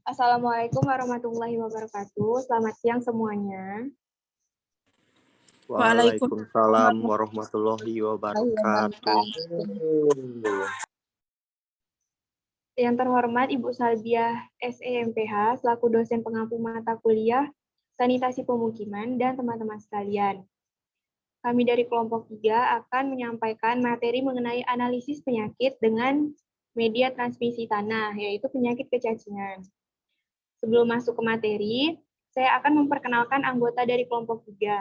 Assalamualaikum warahmatullahi wabarakatuh. Selamat siang semuanya. Waalaikumsalam warahmatullahi wabarakatuh. Yang terhormat Ibu Salbiah SEMPH selaku dosen pengampu mata kuliah Sanitasi Pemukiman dan teman-teman sekalian. Kami dari kelompok 3 akan menyampaikan materi mengenai analisis penyakit dengan media transmisi tanah, yaitu penyakit kecacingan. Sebelum masuk ke materi, saya akan memperkenalkan anggota dari kelompok 3.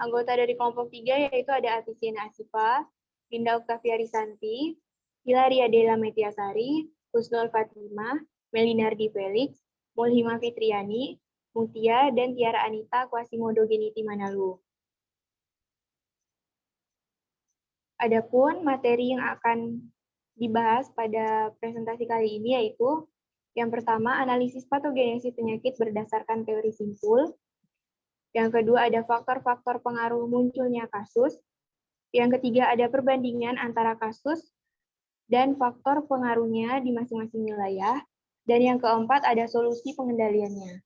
Anggota dari kelompok 3 yaitu ada Atisiana Asifa, Linda Octavia Risanti, Hilaria Della Metiasari, Husnul Fatimah, Melinardi Felix, Mulhima Fitriani, Mutia, dan Tiara Anita Quasimodo Geniti Manalu. Adapun materi yang akan dibahas pada presentasi kali ini yaitu yang pertama, analisis patogenesis penyakit berdasarkan teori simpul. Yang kedua, ada faktor-faktor pengaruh munculnya kasus. Yang ketiga, ada perbandingan antara kasus dan faktor pengaruhnya di masing-masing wilayah. Dan yang keempat, ada solusi pengendaliannya.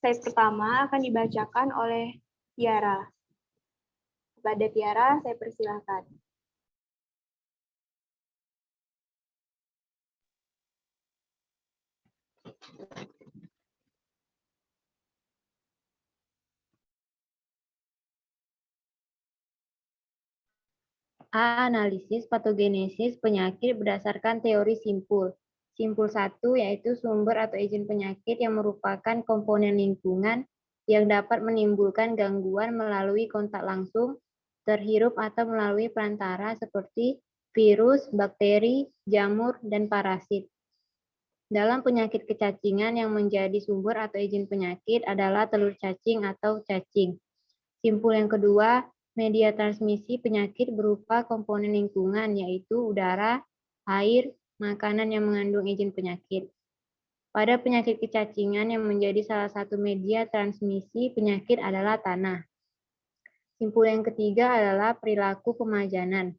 Slide pertama akan dibacakan oleh Tiara. Kepada Tiara, saya persilahkan. A. Analisis patogenesis penyakit berdasarkan teori simpul. Simpul 1 yaitu sumber atau agent penyakit yang merupakan komponen lingkungan yang dapat menimbulkan gangguan melalui kontak langsung, terhirup atau melalui perantara seperti virus, bakteri, jamur, dan parasit. Dalam penyakit kecacingan yang menjadi sumber atau agent penyakit adalah telur cacing atau cacing. Simpul yang kedua, media transmisi penyakit berupa komponen lingkungan, yaitu udara, air, makanan yang mengandung agent penyakit. Pada penyakit kecacingan yang menjadi salah satu media transmisi penyakit adalah tanah. Simpul yang ketiga adalah perilaku pemajanan.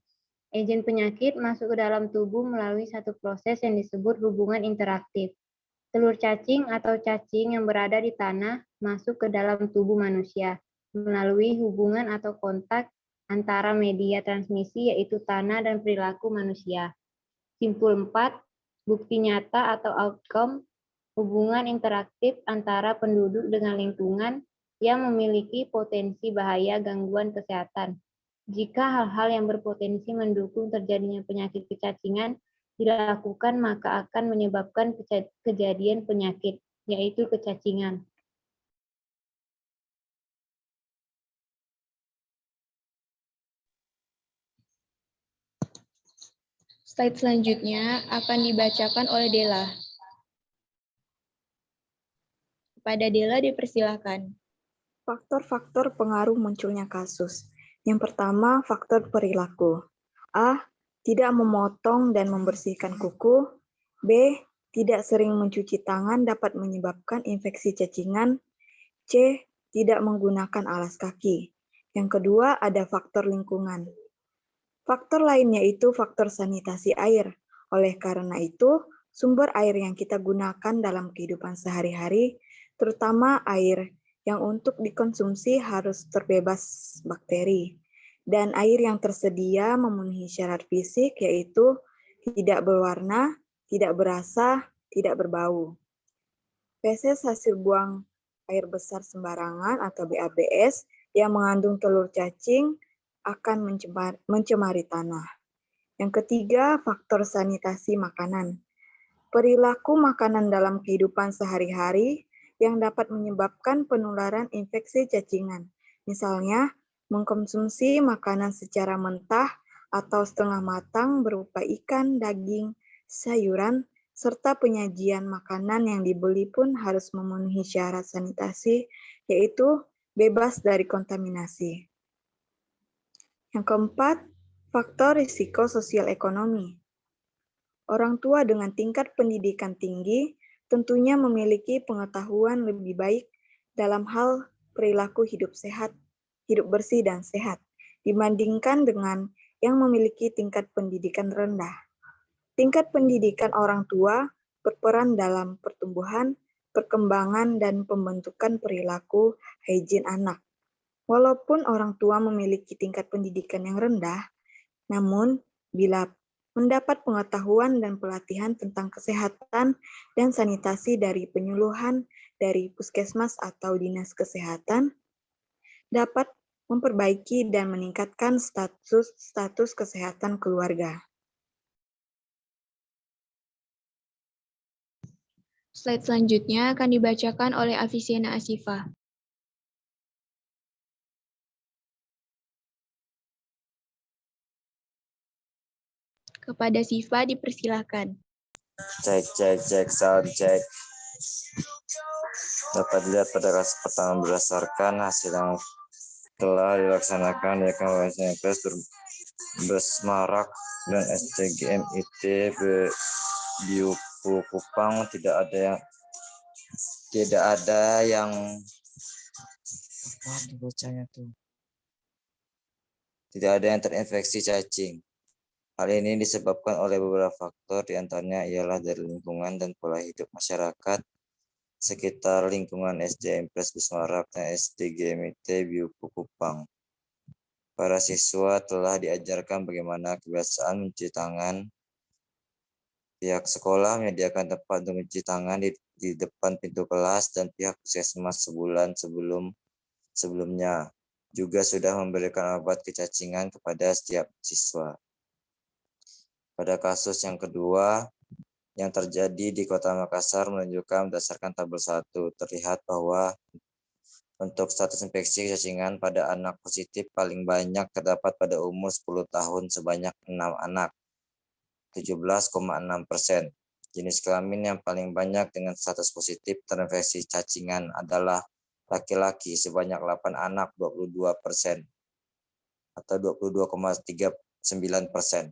Agent penyakit masuk ke dalam tubuh melalui satu proses yang disebut hubungan interaktif. Telur cacing atau cacing yang berada di tanah masuk ke dalam tubuh manusia melalui hubungan atau kontak antara media transmisi yaitu tanah dan perilaku manusia. Simpul 4, bukti nyata atau outcome, hubungan interaktif antara penduduk dengan lingkungan yang memiliki potensi bahaya gangguan kesehatan. Jika hal-hal yang berpotensi mendukung terjadinya penyakit kecacingan dilakukan, maka akan menyebabkan kejadian penyakit, yaitu kecacingan. Slide selanjutnya akan dibacakan oleh Della. Kepada Della dipersilakan. Faktor-faktor pengaruh munculnya kasus. Yang pertama, faktor perilaku. A. Tidak memotong dan membersihkan kuku. B. Tidak sering mencuci tangan dapat menyebabkan infeksi cacingan. C. Tidak menggunakan alas kaki. Yang kedua, ada faktor lingkungan. Faktor lain yaitu faktor sanitasi air. Oleh karena itu, sumber air yang kita gunakan dalam kehidupan sehari-hari, terutama air yang untuk dikonsumsi harus terbebas bakteri. Dan air yang tersedia memenuhi syarat fisik yaitu tidak berwarna, tidak berasa, tidak berbau. Feses hasil buang air besar sembarangan atau BABS yang mengandung telur cacing akan mencemari tanah. Yang ketiga, faktor sanitasi makanan. Perilaku makanan dalam kehidupan sehari-hari yang dapat menyebabkan penularan infeksi cacingan. Misalnya, mengkonsumsi makanan secara mentah atau setengah matang berupa ikan, daging, sayuran, serta penyajian makanan yang dibeli pun harus memenuhi syarat sanitasi, yaitu bebas dari kontaminasi. Yang keempat, faktor risiko sosial ekonomi. Orang tua dengan tingkat pendidikan tinggi tentunya memiliki pengetahuan lebih baik dalam hal perilaku hidup sehat, hidup bersih dan sehat, dibandingkan dengan yang memiliki tingkat pendidikan rendah. Tingkat pendidikan orang tua berperan dalam pertumbuhan, perkembangan, dan pembentukan perilaku higien anak. Walaupun orang tua memiliki tingkat pendidikan yang rendah, namun bila mendapat pengetahuan dan pelatihan tentang kesehatan dan sanitasi dari penyuluhan dari puskesmas atau dinas kesehatan, dapat memperbaiki dan meningkatkan status kesehatan keluarga. Slide selanjutnya akan dibacakan oleh Afisiana Asifa. Kepada Sifa dipersilakan. Cek, sound check. Dapat dilihat pada kasus pertama berdasarkan hasil yang telah dilaksanakan yakni WSMPS Besmarak dan STGMIT Biupu Kupang tidak ada yang terinfeksi cacing. Hal ini disebabkan oleh beberapa faktor, diantaranya ialah dari lingkungan dan pola hidup masyarakat sekitar lingkungan SDMPS Besmarak dan SDGMIT Biupu Kupang. Para siswa telah diajarkan bagaimana kebiasaan mencuci tangan. Pihak sekolah menyediakan tempat untuk mencuci tangan di depan pintu kelas dan pihak puskesmas sebulan sebelumnya juga sudah memberikan obat kecacingan kepada setiap siswa. Pada kasus yang kedua yang terjadi di Kota Makassar menunjukkan berdasarkan tabel 1 terlihat bahwa untuk status infeksi kecacingan pada anak positif paling banyak terdapat pada umur 10 tahun sebanyak 6 anak, 17,6%. Jenis kelamin yang paling banyak dengan status positif terinfeksi cacingan adalah laki-laki sebanyak 8 anak, 22%, atau 22,39%.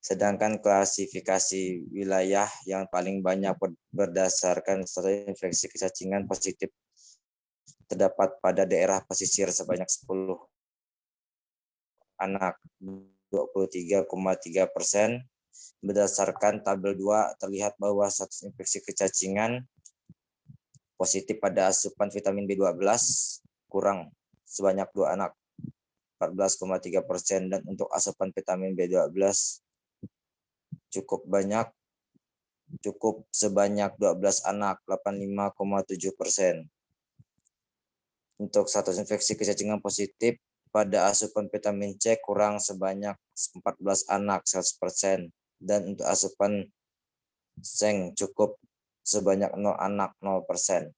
Sedangkan klasifikasi wilayah yang paling banyak berdasarkan status infeksi kecacingan positif terdapat pada daerah pesisir sebanyak 10 anak, 23,3%. Berdasarkan tabel 2 terlihat bahwa status infeksi kecacingan positif pada asupan vitamin B12 kurang sebanyak 2 anak, 14,3%, dan untuk asupan vitamin B12 cukup sebanyak 12 anak, 85,7%. Untuk status infeksi kecacingan positif pada asupan vitamin C kurang sebanyak 14 anak, 100%. Dan untuk asupan seng cukup sebanyak 0 anak, 0%.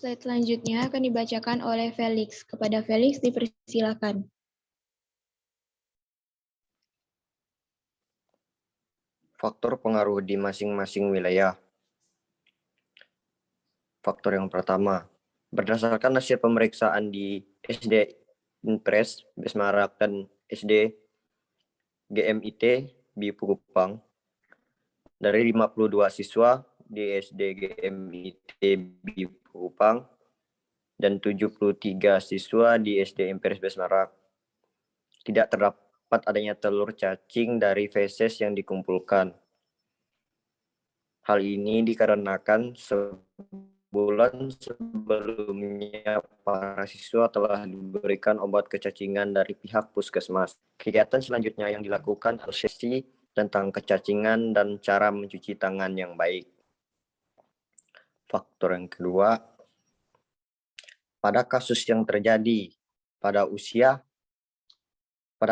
Slide selanjutnya akan dibacakan oleh Felix. Kepada Felix dipersilakan. Faktor pengaruh di masing-masing wilayah. Faktor yang pertama, berdasarkan hasil pemeriksaan di SD Impres Besmarak dan SD GMIT Biupu Kupang, dari 52 siswa di SD GMIT Biupu Kupang dan 73 siswa di SD Impres Besmarak, tidak terdapat adanya telur cacing dari feses yang dikumpulkan. Hal ini dikarenakan sebulan sebelumnya para siswa telah diberikan obat kecacingan dari pihak puskesmas. Kegiatan selanjutnya yang dilakukan adalah sesi tentang kecacingan dan cara mencuci tangan yang baik. Faktor yang kedua, pada kasus yang terjadi pada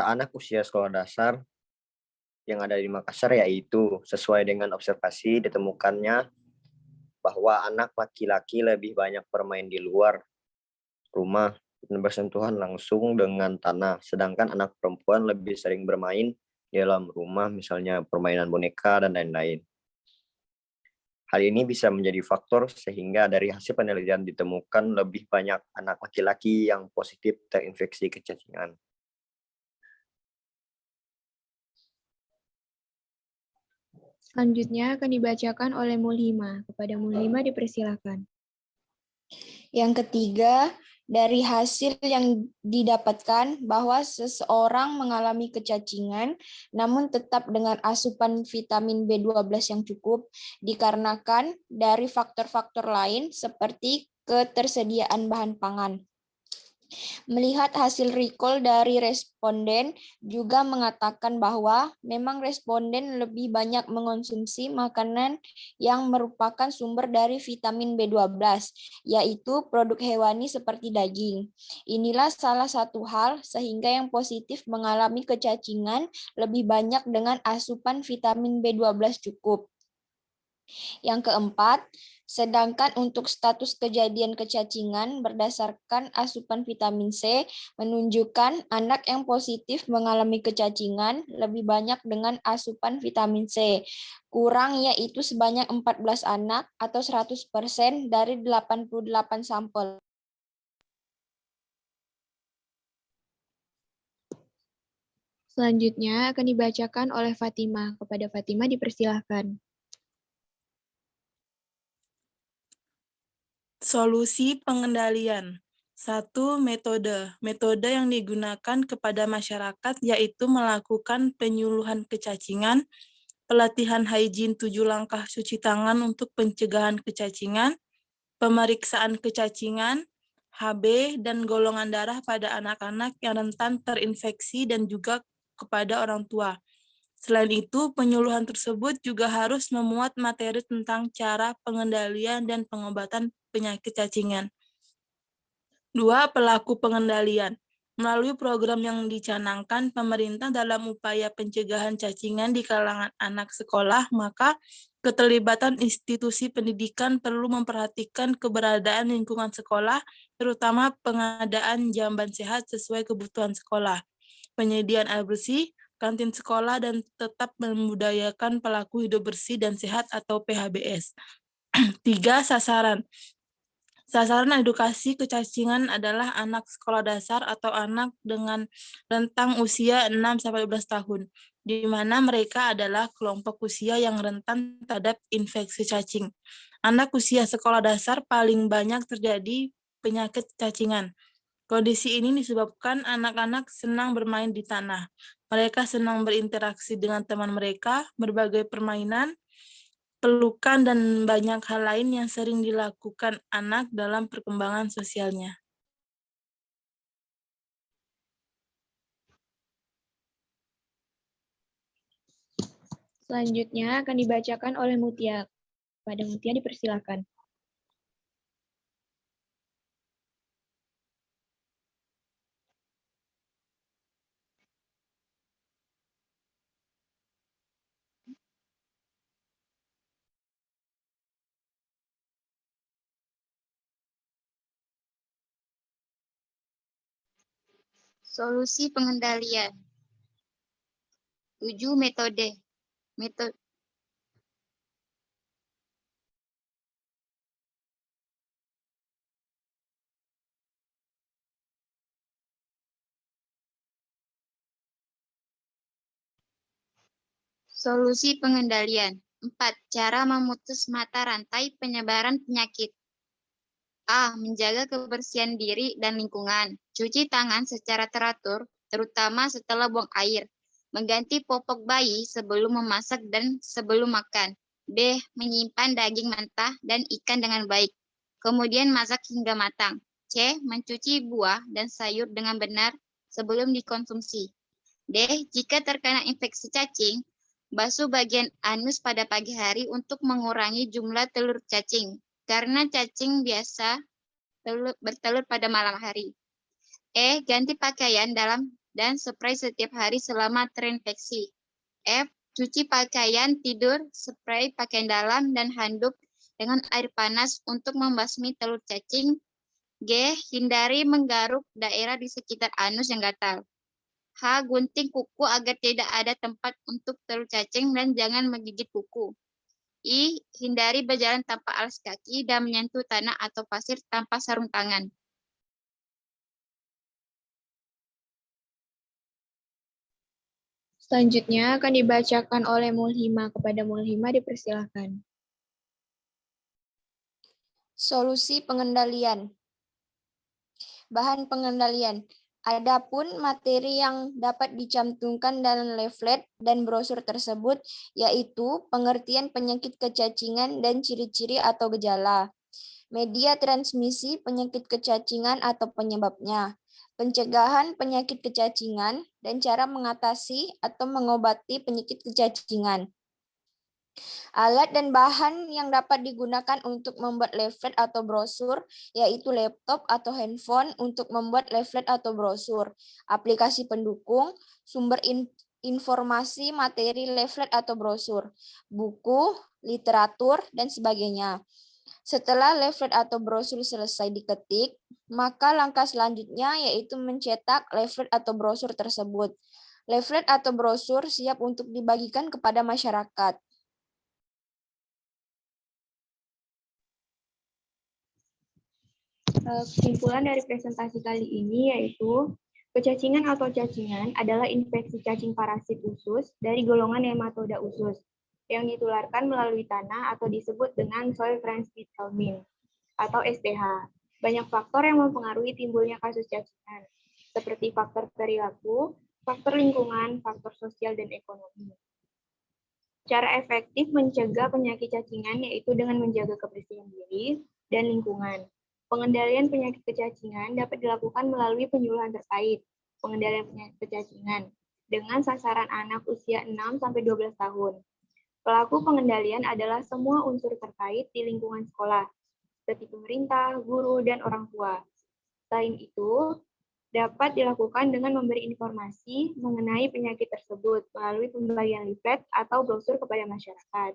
anak usia sekolah dasar yang ada di Makassar, yaitu sesuai dengan observasi ditemukannya bahwa anak laki-laki lebih banyak bermain di luar rumah dan bersentuhan langsung dengan tanah, sedangkan anak perempuan lebih sering bermain di dalam rumah, misalnya permainan boneka dan lain-lain. Hal ini bisa menjadi faktor sehingga dari hasil penelitian ditemukan lebih banyak anak laki-laki yang positif terinfeksi kecacingan. Selanjutnya akan dibacakan oleh Mulhima. Kepada Mulhima dipersilakan. Yang ketiga, dari hasil yang didapatkan bahwa seseorang mengalami kecacingan namun tetap dengan asupan vitamin B12 yang cukup dikarenakan dari faktor-faktor lain seperti ketersediaan bahan pangan. Melihat hasil recall dari responden juga mengatakan bahwa memang responden lebih banyak mengonsumsi makanan yang merupakan sumber dari vitamin B12, yaitu produk hewani seperti daging. Inilah salah satu hal sehingga yang positif mengalami kecacingan lebih banyak dengan asupan vitamin B12 cukup. Yang keempat, sedangkan untuk status kejadian kecacingan berdasarkan asupan vitamin C menunjukkan anak yang positif mengalami kecacingan lebih banyak dengan asupan vitamin C. Kurang yaitu sebanyak 14 anak atau 100% dari 88 sampel. Selanjutnya akan dibacakan oleh Fatimah. Kepada Fatimah dipersilahkan. Solusi pengendalian. 1. Metode. Metode yang digunakan kepada masyarakat yaitu melakukan penyuluhan kecacingan, pelatihan hygiene 7 langkah cuci tangan untuk pencegahan kecacingan, pemeriksaan kecacingan, HB, dan golongan darah pada anak-anak yang rentan terinfeksi dan juga kepada orang tua. Selain itu, penyuluhan tersebut juga harus memuat materi tentang cara pengendalian dan pengobatan penyakit cacingan. 2. Pelaku pengendalian. Melalui program yang dicanangkan pemerintah dalam upaya pencegahan cacingan di kalangan anak sekolah, maka keterlibatan institusi pendidikan perlu memperhatikan keberadaan lingkungan sekolah, terutama pengadaan jamban sehat sesuai kebutuhan sekolah, penyediaan air bersih, kantin sekolah, dan tetap membudayakan pelaku hidup bersih dan sehat atau PHBS. 3. Sasaran. Sasaran edukasi kecacingan adalah anak sekolah dasar atau anak dengan rentang usia 6-12 tahun, di mana mereka adalah kelompok usia yang rentan terhadap infeksi cacing. Anak usia sekolah dasar paling banyak terjadi penyakit cacingan. Kondisi ini disebabkan anak-anak senang bermain di tanah. Mereka senang berinteraksi dengan teman mereka, berbagai permainan, pelukan, dan banyak hal lain yang sering dilakukan anak dalam perkembangan sosialnya. Selanjutnya akan dibacakan oleh Mutia. Pada Mutia dipersilakan. Solusi pengendalian. 7. Metode. Solusi pengendalian. 4. Cara memutus mata rantai penyebaran penyakit. A. Menjaga kebersihan diri dan lingkungan. Cuci tangan secara teratur, terutama setelah buang air. Mengganti popok bayi sebelum memasak dan sebelum makan. B. Menyimpan daging mentah dan ikan dengan baik. Kemudian masak hingga matang. C. Mencuci buah dan sayur dengan benar sebelum dikonsumsi. D. Jika terkena infeksi cacing, basuh bagian anus pada pagi hari untuk mengurangi jumlah telur cacing, karena cacing biasa bertelur pada malam hari. E. Ganti pakaian dalam dan spray setiap hari selama terinfeksi. F. Cuci pakaian tidur, spray pakaian dalam, dan handuk dengan air panas untuk membasmi telur cacing. G. Hindari menggaruk daerah di sekitar anus yang gatal. H. Gunting kuku agar tidak ada tempat untuk telur cacing dan jangan menggigit kuku. I. Hindari berjalan tanpa alas kaki dan menyentuh tanah atau pasir tanpa sarung tangan. Selanjutnya akan dibacakan oleh Mulhima. Kepada Mulhima dipersilakan. Solusi pengendalian. Bahan pengendalian. Adapun materi yang dapat dicantumkan dalam leaflet dan brosur tersebut yaitu pengertian penyakit kecacingan dan ciri-ciri atau gejala, media transmisi penyakit kecacingan atau penyebabnya, pencegahan penyakit kecacingan, dan cara mengatasi atau mengobati penyakit kecacingan. Alat dan bahan yang dapat digunakan untuk membuat leaflet atau brosur, yaitu laptop atau handphone untuk membuat leaflet atau brosur, aplikasi pendukung, sumber informasi materi leaflet atau brosur, buku, literatur, dan sebagainya. Setelah leaflet atau brosur selesai diketik, maka langkah selanjutnya yaitu mencetak leaflet atau brosur tersebut. Leaflet atau brosur siap untuk dibagikan kepada masyarakat. Kesimpulan dari presentasi kali ini yaitu kecacingan atau cacingan adalah infeksi cacing parasit usus dari golongan nematoda usus yang ditularkan melalui tanah atau disebut dengan soil transmitted helminth atau STH. Banyak faktor yang mempengaruhi timbulnya kasus cacingan, seperti faktor perilaku, faktor lingkungan, faktor sosial, dan ekonomi. Cara efektif mencegah penyakit cacingan yaitu dengan menjaga kebersihan diri dan lingkungan. Pengendalian penyakit kecacingan dapat dilakukan melalui penyuluhan terkait pengendalian penyakit kecacingan dengan sasaran anak usia 6-12 tahun. Pelaku pengendalian adalah semua unsur terkait di lingkungan sekolah, seperti pemerintah, guru, dan orang tua. Selain itu, dapat dilakukan dengan memberi informasi mengenai penyakit tersebut melalui pembagian leaflet atau brosur kepada masyarakat.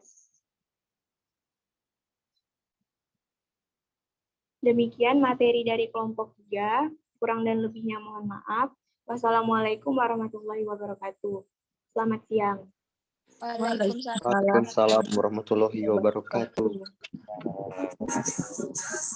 Demikian materi dari kelompok 3, kurang dan lebihnya mohon maaf. Wassalamualaikum warahmatullahi wabarakatuh. Selamat siang. Waalaikumsalam. Waalaikumsalam warahmatullahi wabarakatuh.